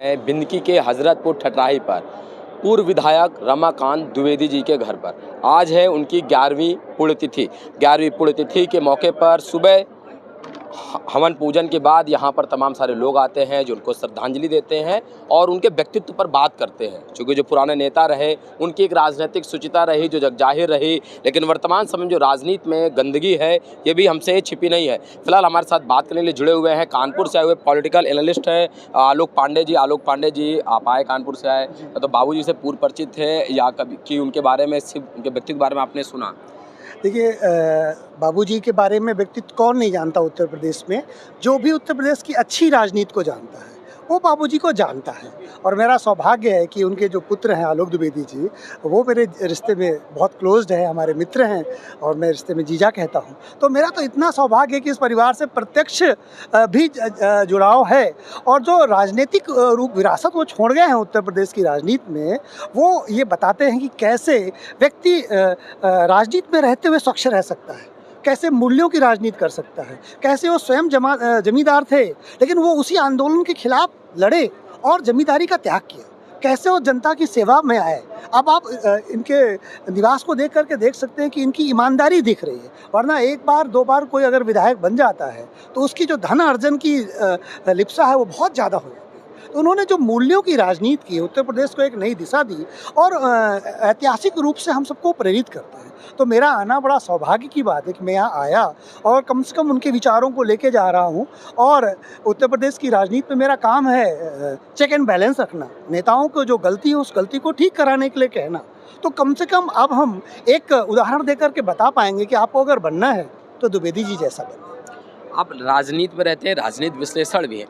बिंदकी के हजरतपुर ठटराही पर पूर्व विधायक रमाकांत द्विवेदी जी के घर पर आज है उनकी 11वीं पुण्यतिथि। 11वीं पुण्यतिथि के मौके पर सुबह हवन पूजन के बाद यहाँ पर तमाम सारे लोग आते हैं जो उनको श्रद्धांजलि देते हैं और उनके व्यक्तित्व पर बात करते हैं। चूँकि जो पुराने नेता रहे उनकी एक राजनीतिक शुचिता रही जो जगजाहिर रही, लेकिन वर्तमान समय जो राजनीति में गंदगी है ये भी हमसे छिपी नहीं है। फिलहाल हमारे साथ बात करने के लिए जुड़े हुए हैं कानपुर से आए हुए पॉलिटिकल एनालिस्ट हैं आलोक पांडे जी। आलोक पांडे जी, आप आए कानपुर से आए तो बाबूजी से पूर्व परिचित थे या कभी कि उनके बारे में, सिर्फ उनके व्यक्तित्व के बारे में आपने सुना? देखिए, बाबूजी के बारे में व्यक्तित्व कौन नहीं जानता उत्तर प्रदेश में। जो भी उत्तर प्रदेश की अच्छी राजनीति को जानता है वो बाबूजी को जानता है। और मेरा सौभाग्य है कि उनके जो पुत्र हैं आलोक द्विवेदी जी, वो मेरे रिश्ते में बहुत क्लोज्ड है, हमारे मित्र हैं और मैं रिश्ते में जीजा कहता हूँ। तो मेरा तो इतना सौभाग्य है कि इस परिवार से प्रत्यक्ष भी जुड़ाव है। और जो राजनीतिक रूप विरासत वो छोड़ गए हैं उत्तर प्रदेश की राजनीति में, वो ये बताते हैं कि कैसे व्यक्ति राजनीति में रहते हुए स्वच्छ रह सकता है, कैसे मूल्यों की राजनीति कर सकता है, कैसे वो स्वयं जमींदार थे लेकिन वो उसी आंदोलन के खिलाफ लड़े और जमींदारी का त्याग किया, कैसे वो जनता की सेवा में आए। अब आप इनके निवास को देख करके देख सकते हैं कि इनकी ईमानदारी दिख रही है। वरना एक बार दो बार कोई अगर विधायक बन जाता है तो उसकी जो धन अर्जन की लिप्सा है वो बहुत ज़्यादा हो जाती है। तो उन्होंने जो मूल्यों की राजनीति की, उत्तर प्रदेश को एक नई दिशा दी और ऐतिहासिक रूप से हम सबको प्रेरित करता है। तो मेरा आना बड़ा सौभाग्य की बात है कि मैं यहाँ आया और कम से कम उनके विचारों को लेके जा रहा हूँ। और उत्तर प्रदेश की राजनीति में मेरा काम है चेक एंड बैलेंस रखना, नेताओं को जो गलती है उस गलती को ठीक कराने के लिए कहना। तो कम से कम अब हम एक उदाहरण देकर के बता पाएंगे कि आपको अगर बनना है तो द्विवेदी जी जैसा बनना। आप राजनीति में रहते हैं, राजनीति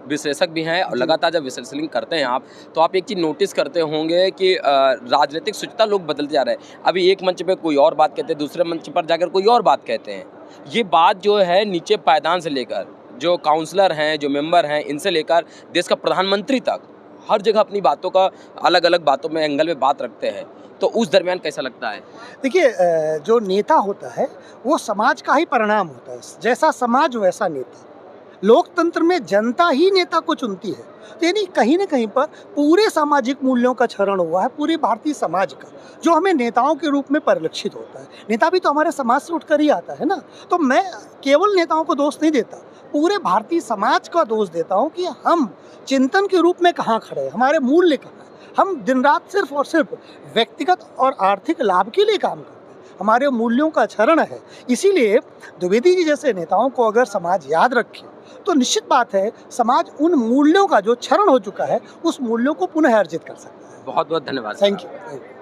विश्लेषक भी हैं और लगातार जब विश्लेषण करते हैं आप, तो आप एक चीज़ नोटिस करते होंगे कि राजनीतिक शुचिता लोग बदलते जा रहे हैं। अभी एक मंच पे कोई और बात कहते हैं, दूसरे मंच पर जाकर कोई और बात कहते हैं। ये बात जो है नीचे पायदान से लेकर जो काउंसलर हैं, जो मेंबर हैं, इनसे लेकर देश का प्रधानमंत्री तक हर जगह अपनी बातों का अलग अलग बातों में एंगल में बात रखते हैं। तो उस दरमियान कैसा लगता है? देखिए, जो नेता होता है वो समाज का ही परिणाम होता है। जैसा समाज वैसा नेता। लोकतंत्र में जनता ही नेता को चुनती है। यानी कहीं ना कहीं पर पूरे सामाजिक मूल्यों का क्षरण हुआ है, पूरे भारतीय समाज का, जो हमें नेताओं के रूप में परिलक्षित होता है। नेता भी तो हमारे समाज से उठकर ही आता है ना। तो मैं केवल नेताओं को दोष नहीं देता, पूरे भारतीय समाज का दोष देता हूँ कि हम चिंतन के रूप में कहाँ खड़े हैं, हमारे मूल्य कहाँ हैं। हम दिन रात सिर्फ और सिर्फ व्यक्तिगत और आर्थिक लाभ के लिए काम करते हैं, हमारे मूल्यों का क्षरण है। इसीलिए द्विवेदी जी जैसे नेताओं को अगर समाज याद रखे तो निश्चित बात है समाज उन मूल्यों का जो क्षरण हो चुका है उस मूल्यों को पुनः अर्जित कर सकता है। बहुत बहुत धन्यवाद। Thank you.